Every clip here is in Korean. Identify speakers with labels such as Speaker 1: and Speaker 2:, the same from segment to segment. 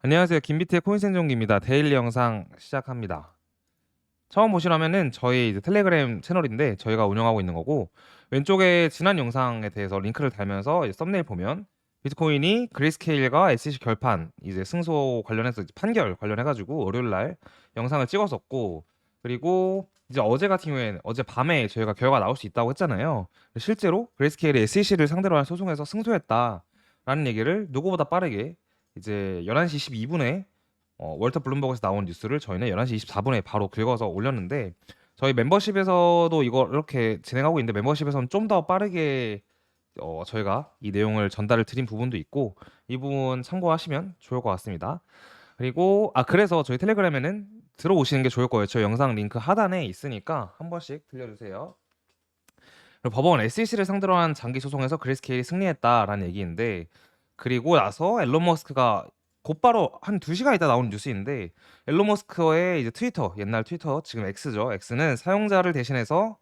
Speaker 1: 안녕하세요. 김비트의 코인 생존기입니다. 데일리 영상 시작합니다. 처음 보시려면은 저희 이제 텔레그램 채널인데 저희가 운영하고 있는 거고, 왼쪽에 지난 영상에 대해서 링크를 달면서 이제 썸네일 보면 비트코인이 그레이스케일과 SEC 결판 이제 승소 관련해서 이제 판결 관련해 가지고 월요일 날 영상을 찍었었고, 그리고 이제 어제 같은 경우에는 어제 밤에 저희가 결과가 나올 수 있다고 했잖아요. 실제로 그레이스케일이 SEC를 상대로 한 소송에서 승소했다라는 얘기를 누구보다 빠르게 이제 11시 12분에 월터 블룸버그에서 나온 뉴스를 저희는 11시 24분에 바로 긁어서 올렸는데, 저희 멤버십에서도 이거 이렇게 진행하고 있는데 멤버십에서는 좀 더 빠르게 저희가 이 내용을 전달을 드린 부분도 있고, 이 부분 참고하시면 좋을 것 같습니다. 그리고 그래서 저희 텔레그램에는 들어오시는 게 좋을 거예요. 저 영상 링크 하단에 있으니까 한 번씩 들려주세요. 그리고 법원 SEC를 상대로 한 장기 소송에서 그레이스케일이 승리했다라는 얘기인데, 그리고 나서 앨런 머스크가 곧바로 한 2시간 있다 나온 뉴스인데, 앨런 머스크의 이제 트위터, 옛날 트위터 지금 X죠. X는 사용자를 대신해서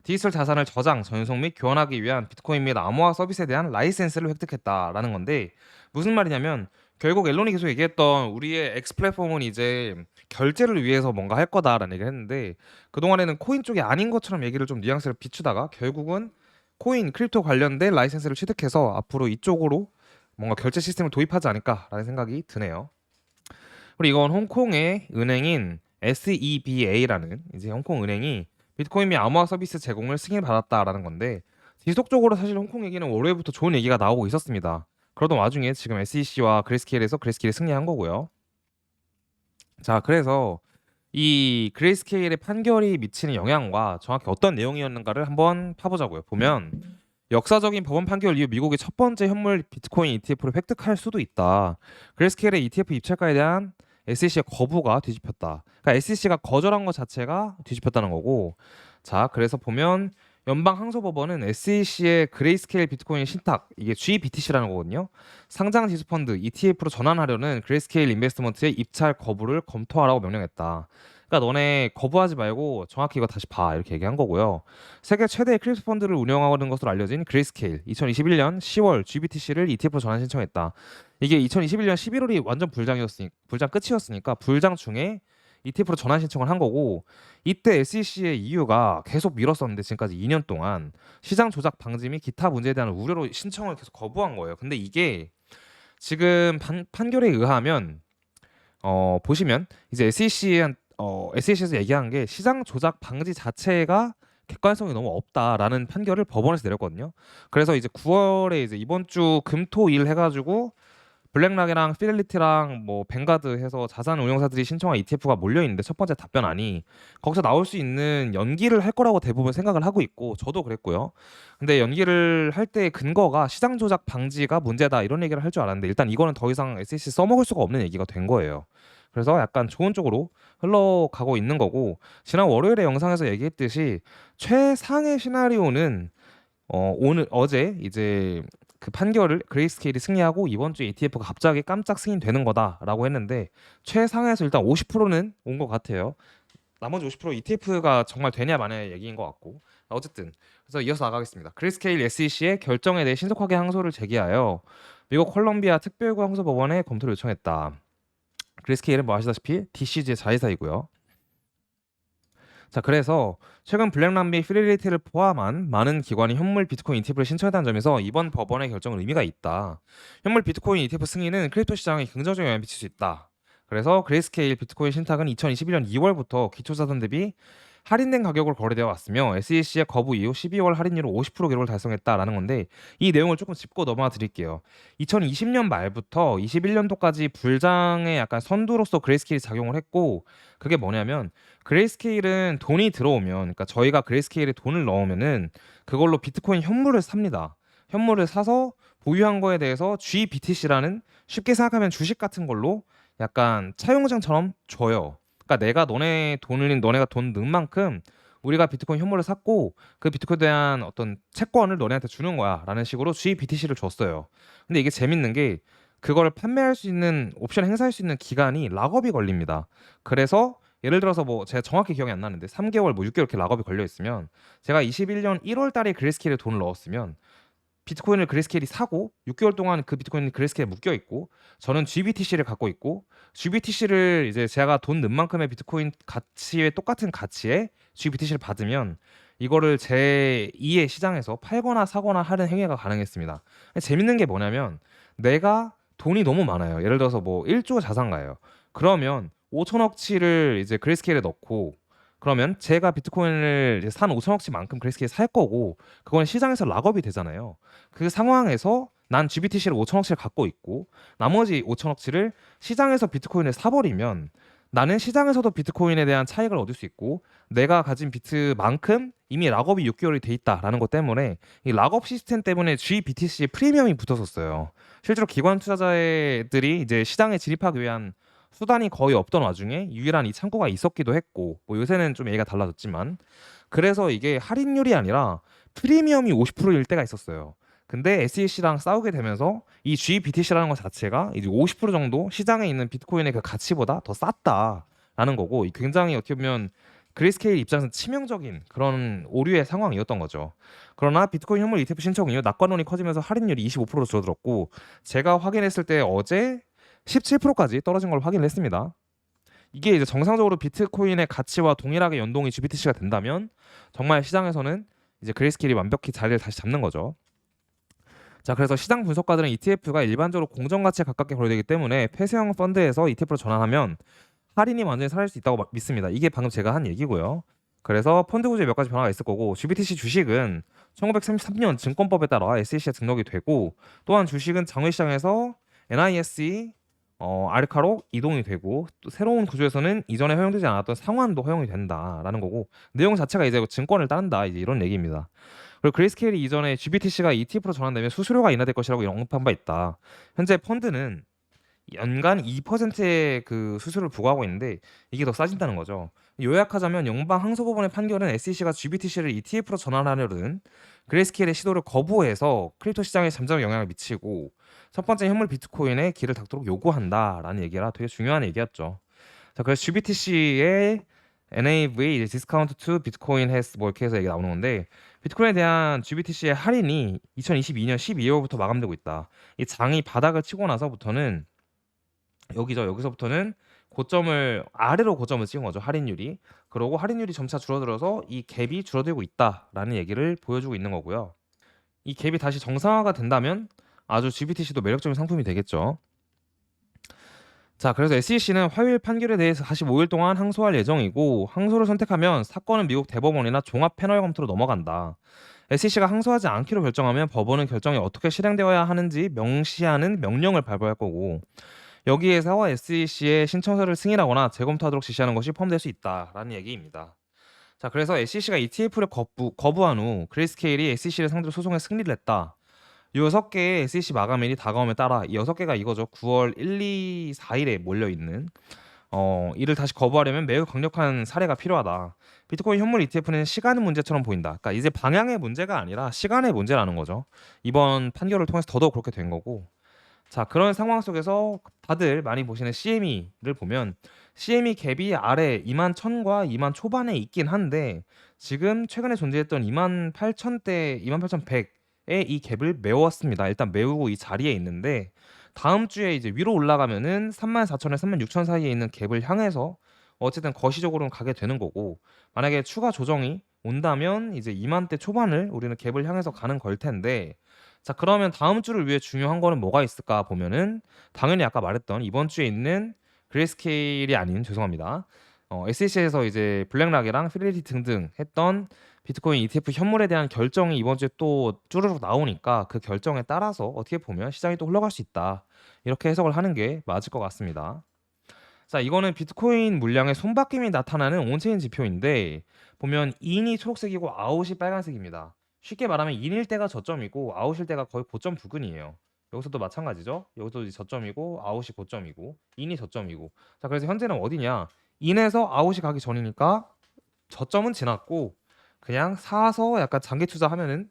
Speaker 1: 디지털 자산을 저장, 전송 및 교환하기 위한 비트코인 및 암호화 서비스에 대한 라이센스를 획득했다라는 건데, 무슨 말이냐면 결국 앨런이 계속 얘기했던 우리의 X 플랫폼은 이제 결제를 위해서 뭔가 할 거다라는 얘기를 했는데, 그동안에는 코인 쪽이 아닌 것처럼 얘기를 좀 뉘앙스를 비추다가 결국은 코인, 크립토 관련된 라이센스를 취득해서 앞으로 이쪽으로 뭔가 결제 시스템을 도입하지 않을까라는 생각이 드네요. 그리고 이건 홍콩의 은행인 SEBA라는 이제 홍콩 은행이 비트코인 및 암호화 서비스 제공을 승인받았다라는 건데, 지속적으로 사실 홍콩 얘기는 월요일부터 좋은 얘기가 나오고 있었습니다. 그러던 와중에 지금 SEC와 그레이스케일에서 그레이스케일이 승리한 거고요. 자, 그래서 이 그레이스케일의 판결이 미치는 영향과 정확히 어떤 내용이었는가를 한번 파보자고요. 보면 역사적인 법원 판결 이후 미국의 첫 번째 현물 비트코인 ETF를 획득할 수도 있다. 그레이스케일의 ETF 입찰가에 대한 SEC의 거부가 뒤집혔다. 그러니까 SEC가 거절한 것 자체가 뒤집혔다는 거고. 자, 그래서 보면 연방항소법원은 SEC의 그레이스케일 비트코인 신탁, 이게 GBTC라는 거거든요. 상장 지수 펀드 ETF로 전환하려는 그레이스케일 인베스트먼트의 입찰 거부를 검토하라고 명령했다. 그러니까 너네 거부하지 말고 정확히 이거 다시 봐, 이렇게 얘기한 거고요. 세계 최대의 크립토 펀드를 운영하는 것으로 알려진 그레이스케일 2021년 10월 GBTC를 ETF로 전환 신청했다. 이게 2021년 11월이 완전 불장 끝이었으니까 불장 중에 ETF로 전환 신청을 한 거고, 이때 SEC의 이유가 계속 미뤘었는데 지금까지 2년 동안 시장 조작 방지 및 기타 문제에 대한 우려로 신청을 계속 거부한 거예요. 근데 이게 지금 판결에 의하면 보시면 이제 SEC에서 얘기한 게 시장 조작 방지 자체가 객관성이 너무 없다라는 판결을 법원에서 내렸거든요. 그래서 이제 9월에 이제 이번 주 금토일 해가지고 블랙락이랑 피델리티랑 뭐 뱅가드 해서 자산 운용사들이 신청한 ETF가 몰려 있는데, 첫 번째 답변안이 거기서 나올 수 있는 연기를 할 거라고 대부분 생각을 하고 있고 저도 그랬고요. 근데 연기를 할 때 근거가 시장 조작 방지가 문제다 이런 얘기를 할 줄 알았는데, 일단 이거는 더 이상 SEC 써먹을 수가 없는 얘기가 된 거예요. 그래서 약간 좋은 쪽으로 흘러가고 있는 거고, 지난 월요일에 영상에서 얘기했듯이 최상의 시나리오는 오늘 어제 이제 그 판결을 그레이스케일이 승리하고 이번 주에 ETF가 갑자기 깜짝 승인되는 거다라고 했는데, 최상에서 일단 50%는 온 것 같아요. 나머지 50% ETF가 정말 되냐 마냐의 얘기인 것 같고, 어쨌든 그래서 이어서 나가겠습니다. 그레이스케일 SEC의 결정에 대해 신속하게 항소를 제기하여 미국 콜롬비아 특별구 항소법원에 검토를 요청했다. 그레이스케일은 뭐 아시다시피 DCG의 자회사이고요. 자, 그래서 최근 블랙락 및 피델리티를 포함한 많은 기관이 현물 비트코인 ETF를 신청했다는 점에서 이번 법원의 결정은 의미가 있다. 현물 비트코인 ETF 승인은 크립토 시장에 긍정적인 영향을 미칠 수 있다. 그래서 그레이스케일 비트코인 신탁은 2021년 2월부터 기초자산 대비 할인된 가격으로 거래되어 왔으며, SEC의 거부 이후 12월 할인율로 50% 기록을 달성했다라는 건데, 이 내용을 조금 짚고 넘어가 드릴게요. 2020년 말부터 21년도까지 불장의 약간 선두로서 그레이스케일이 작용을 했고, 그게 뭐냐면 그레이스케일은 돈이 들어오면, 그러니까 저희가 그레이스케일에 돈을 넣으면은 그걸로 비트코인 현물을 삽니다. 현물을 사서 보유한 거에 대해서 GBTC라는, 쉽게 생각하면 주식 같은 걸로 약간 차용증처럼 줘요. 그러니까 내가 너네가 돈 넣은 만큼 우리가 비트코인 현물을 샀고 그 비트코인에 대한 어떤 채권을 너네한테 주는 거야라는 식으로 GBTC를 줬어요. 근데 이게 재밌는 게 그걸 판매할 수 있는 옵션 행사할 수 있는 기간이 락업이 걸립니다. 그래서 예를 들어서 뭐 제가 정확히 기억이 안 나는데 3개월 뭐 6개월 이렇게 락업이 걸려 있으면, 제가 21년 1월 달에 그레이스케일에 돈을 넣었으면 비트코인을 그레이스케일이 사고 6개월 동안 그 비트코인이 그레이스케일에 묶여 있고 저는 GBTC를 갖고 있고 GBTC를 이제 제가 돈 넣은 만큼의 비트코인 가치에 똑같은 가치의 GBTC를 받으면 이거를 제 2의 시장에서 팔거나 사거나 하는 행위가 가능했습니다. 재밌는 게 뭐냐면 내가 돈이 너무 많아요. 예를 들어서 뭐 1조 자산가예요. 그러면 5천억치를 이제 그레이스케일에 넣고 그러면 제가 비트코인을 이제 산 5천억치만큼 그레이스케일 살 거고 그건 시장에서 락업이 되잖아요. 그 상황에서 난 GBTC를 5천억치를 갖고 있고 나머지 5천억치를 시장에서 비트코인을 사버리면 나는 시장에서도 비트코인에 대한 차익을 얻을 수 있고 내가 가진 비트만큼 이미 락업이 6개월이 돼 있다라는 것 때문에 이 락업 시스템 때문에 GBTC 프리미엄이 붙었었어요. 실제로 기관 투자자들이 이제 시장에 진입하기 위한 수단이 거의 없던 와중에 유일한 이 창구가 있었기도 했고 뭐 요새는 좀 얘기가 달라졌지만 그래서 이게 할인율이 아니라 프리미엄이 50%일 때가 있었어요. 근데 SEC랑 싸우게 되면서 이 GBTC라는 것 자체가 이제 50% 정도 시장에 있는 비트코인의 그 가치보다 더 쌌다라는 거고 굉장히 어떻게 보면 그레이스케일 입장에서 치명적인 그런 오류의 상황이었던 거죠. 그러나 비트코인 현물 ETF 신청 이후 낙관론이 커지면서 할인율이 25% 줄어들었고 제가 확인했을 때 어제 17%까지 떨어진 걸 확인을 했습니다. 이게 이제 정상적으로 비트코인의 가치와 동일하게 연동이 GBTC가 된다면 정말 시장에서는 이제 그레이스케일이 완벽히 자리를 다시 잡는 거죠. 자, 그래서 시장 분석가들은 ETF가 일반적으로 공정 가치에 가깝게 거래되기 때문에 폐쇄형 펀드에서 ETF로 전환하면 할인이 완전히 사라질 수 있다고 믿습니다. 이게 방금 제가 한 얘기고요. 그래서 펀드 구조에 몇 가지 변화가 있을 거고 GBTC 주식은 1933년 증권법에 따라 SEC에 등록이 되고 또한 주식은 장외시장에서 NISE 알카로 이동이 되고 또 새로운 구조에서는 이전에 허용되지 않았던 상환도 허용이 된다라는 거고 내용 자체가 이제 증권을 따른다 이제 이런 얘기입니다. 그리고 그레이스케일이 이전에 GBTC가 ETF로 전환되면 수수료가 인하될 것이라고 언급한 바 있다. 현재 펀드는 연간 2%의 그 수수료를 부과하고 있는데 이게 더 싸진다는 거죠. 요약하자면 연방 항소법원의 판결은 SEC가 GBTC를 ETF로 전환하려는 그레이스케일의 시도를 거부해서 크립토 시장에 잠재적 영향을 미치고 첫 번째 현물 비트코인에 길을 닫도록 요구한다라는 얘기라 되게 중요한 얘기였죠. 자, 그래서 GBTC의 NAV 이제 디스카운트 투 비트코인 해스 뭐 이렇게 해서 얘기 나오는 건데 비트코인에 대한 GBTC의 할인이 2022년 12월부터 마감되고 있다. 이 장이 바닥을 치고 나서부터는 여기서부터는 고점을 아래로 고점을 찍은 거죠. 할인율이. 그러고 할인율이 점차 줄어들어서 이 갭이 줄어들고 있다라는 얘기를 보여주고 있는 거고요. 이 갭이 다시 정상화가 된다면 아주 GBTC도 매력적인 상품이 되겠죠. 자, 그래서 SEC는 화요일 판결에 대해서 45일 동안 항소할 예정이고 항소를 선택하면 사건은 미국 대법원이나 종합 패널 검토로 넘어간다. SEC가 항소하지 않기로 결정하면 법원은 결정이 어떻게 실행되어야 하는지 명시하는 명령을 발부할 거고 여기에서 SEC의 신청서를 승인하거나 재검토하도록 지시하는 것이 포함될 수 있다라는 얘기입니다. 자, 그래서 SEC가 ETF를 거부한 후 그레이스케일이 SEC를 상대로 소송에 승리를 했다. 이 6개의 SEC 마감일이 다가옴에 따라 이 6개가 이거죠. 9월 1, 2, 4일에 몰려있는 이를 다시 거부하려면 매우 강력한 사례가 필요하다. 비트코인 현물 ETF는 시간 문제처럼 보인다. 그러니까 이제 방향의 문제가 아니라 시간의 문제라는 거죠. 이번 판결을 통해서 더더욱 그렇게 된 거고 자, 그런 상황 속에서 다들 많이 보시는 CME를 보면 CME 갭이 아래 21,000과 2만 초반에 있긴 한데 지금 최근에 존재했던 28,000대 28,100의 이 갭을 메웠습니다. 일단 메우고 이 자리에 있는데 다음 주에 이제 위로 올라가면은 34,000에 36,000 사이에 있는 갭을 향해서 어쨌든 거시적으로는 가게 되는 거고 만약에 추가 조정이 온다면 이제 2만대 초반을 우리는 갭을 향해서 가는 걸 텐데 자, 그러면 다음 주를 위해 중요한 거는 뭐가 있을까 보면은 당연히 아까 말했던 이번 주에 있는 그레이스케일이 아닌 죄송합니다. SEC에서 이제 블랙락이랑 피델리티 등등 했던 비트코인 ETF 현물에 대한 결정이 이번 주에 또 쭈르륵 나오니까 그 결정에 따라서 어떻게 보면 시장이 또 흘러갈 수 있다. 이렇게 해석을 하는 게 맞을 것 같습니다. 자, 이거는 비트코인 물량의 손바뀜이 나타나는 온체인 지표인데 보면 인이 초록색이고 아웃이 빨간색입니다. 쉽게 말하면 인일 때가 저점이고 아웃일 때가 거의 고점 부근이에요. 여기서도 마찬가지죠. 여기서도 이제 저점이고 아웃이 고점이고 인이 저점이고. 자, 그래서 현재는 어디냐? 인에서 아웃이 가기 전이니까 저점은 지났고 그냥 사서 약간 장기 투자하면은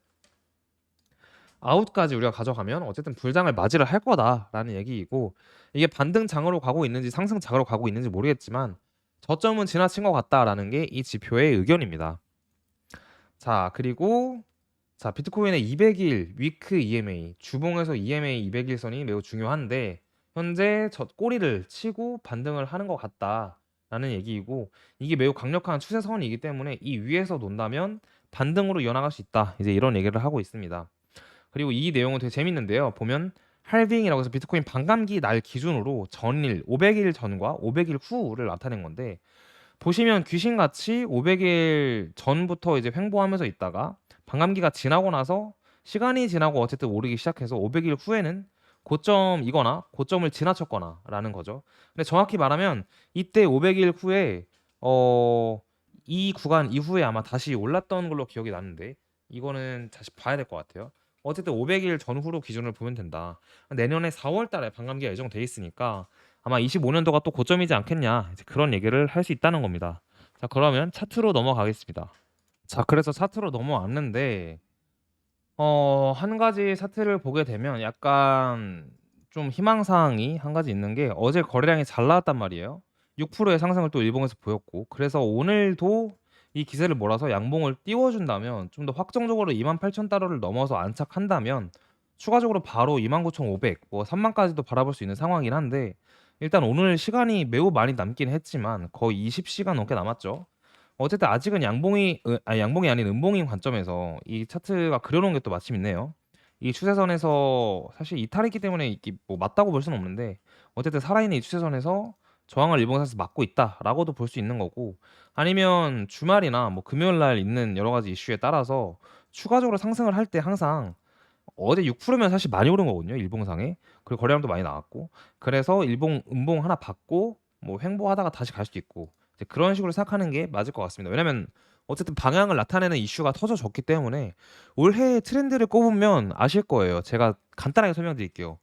Speaker 1: 아웃까지 우리가 가져가면 어쨌든 불장을 맞이를 할 거다라는 얘기이고 이게 반등장으로 가고 있는지 상승장으로 가고 있는지 모르겠지만 저점은 지나친 것 같다라는 게 이 지표의 의견입니다. 자, 그리고 자, 비트코인의 200일 위크 EMA, 주봉에서 EMA 200일선이 매우 중요한데 현재 꼬리를 치고 반등을 하는 것 같다라는 얘기이고, 이게 매우 강력한 추세선이기 때문에 이 위에서 논다면 반등으로 이어나갈 수 있다. 이제 이런 얘기를 하고 있습니다. 그리고 이 내용은 되게 재밌는데요. 보면 할빙이라고 해서 비트코인 반감기 날 기준으로 전일 500일 전과 500일 후를 나타낸 건데, 보시면 귀신같이 500일 전부터 이제 횡보하면서 있다가 반감기가 지나고 나서 시간이 지나고 어쨌든 오르기 시작해서 500일 후에는 고점이거나 고점을 지나쳤거나 라는 거죠. 근데 정확히 말하면 이때 500일 후에 이 구간 이후에 아마 다시 올랐던 걸로 기억이 나는데, 이거는 다시 봐야 될 것 같아요. 어쨌든 500일 전후로 기준을 보면 된다. 내년에 4월 달에 반감기가 예정돼 있으니까 아마 25년도가 또 고점이지 않겠냐, 이제 그런 얘기를 할 수 있다는 겁니다. 자, 그러면 차트로 넘어가겠습니다. 자, 그래서 차트로 넘어왔는데 한 가지 차트를 보게 되면 약간 좀 희망사항이 한 가지 있는 게, 어제 거래량이 잘 나왔단 말이에요. 6%의 상승을 또 일봉에서 보였고, 그래서 오늘도 이 기세를 몰아서 양봉을 띄워준다면, 좀 더 확정적으로 28,000달러를 넘어서 안착한다면 추가적으로 바로 29,500, 뭐 3만까지도 바라볼 수 있는 상황이긴 한데, 일단 오늘 시간이 매우 많이 남긴 했지만 거의 20시간 넘게 남았죠. 어쨌든 아직은 양봉이 아닌 음봉인 관점에서 이 차트가 그려놓은 게 또 마침 있네요. 이 추세선에서 사실 이탈했기 때문에 이게 뭐 맞다고 볼 수는 없는데, 어쨌든 살아있는 이 추세선에서 저항을 일봉에서 막고 있다라고도 볼 수 있는 거고, 아니면 주말이나 뭐 금요일 날 있는 여러 가지 이슈에 따라서 추가적으로 상승을 할 때 항상, 어제 6%면 사실 많이 오른 거거든요, 일봉상에. 그리고 거래량도 많이 나왔고, 그래서 음봉 하나 받고 뭐 횡보하다가 다시 갈 수도 있고, 이제 그런 식으로 생각하는 게 맞을 것 같습니다. 왜냐면 어쨌든 방향을 나타내는 이슈가 터져졌기 때문에. 올해의 트렌드를 꼽으면 아실 거예요. 제가 간단하게 설명드릴게요.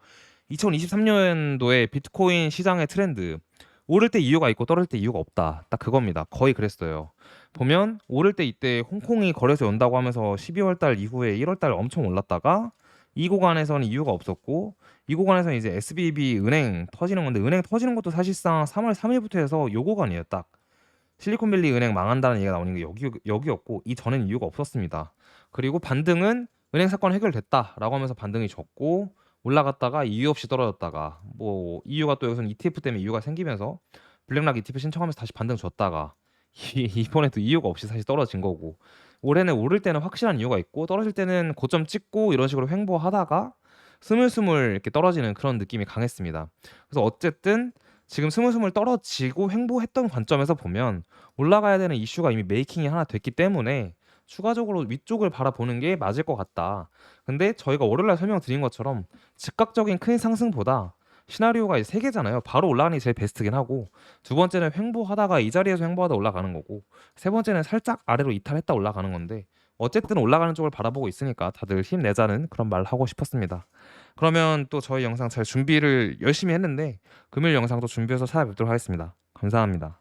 Speaker 1: 2023년도에 비트코인 시장의 트렌드, 오를 때 이유가 있고 떨어질 때 이유가 없다, 딱 그겁니다. 거의 그랬어요. 보면 오를 때 이때 홍콩이 거래소 연다고 하면서 12월 달 이후에 1월 달 엄청 올랐다가, 이 구간에서는 이유가 없었고, 이 구간에서는 이제 SBB 은행 터지는 건데, 은행 터지는 것도 사실상 3월 3일부터 해서 요 구간이에요. 딱 실리콘밸리 은행 망한다는 얘기가 나오는 게 여기였고, 이 전엔 이유가 없었습니다. 그리고 반등은 은행 사건 해결됐다라고 하면서 반등이 졌고, 올라갔다가 이유 없이 떨어졌다가, 뭐 이유가 또 여기서는 ETF 때문에 이유가 생기면서 블랙락 ETF 신청하면서 다시 반등 줬다가 이번에도 이유가 없이 사실 떨어진 거고, 올해는 오를 때는 확실한 이유가 있고 떨어질 때는 고점 찍고 이런 식으로 횡보하다가 스물스물 이렇게 떨어지는 그런 느낌이 강했습니다. 그래서 어쨌든 지금 스물스물 떨어지고 횡보했던 관점에서 보면 올라가야 되는 이슈가 이미 메이킹이 하나 됐기 때문에 추가적으로 위쪽을 바라보는 게 맞을 것 같다. 근데 저희가 월요일날 설명드린 것처럼 즉각적인 큰 상승보다 시나리오가 이제 세 개잖아요. 바로 올라가는 게 제일 베스트긴 하고, 두 번째는 횡보하다가 이 자리에서 횡보하다 올라가는 거고, 세 번째는 살짝 아래로 이탈했다 올라가는 건데, 어쨌든 올라가는 쪽을 바라보고 있으니까 다들 힘내자는 그런 말 하고 싶었습니다. 그러면 또 저희 영상 잘 준비를 열심히 했는데 금요일 영상도 준비해서 찾아뵙도록 하겠습니다. 감사합니다.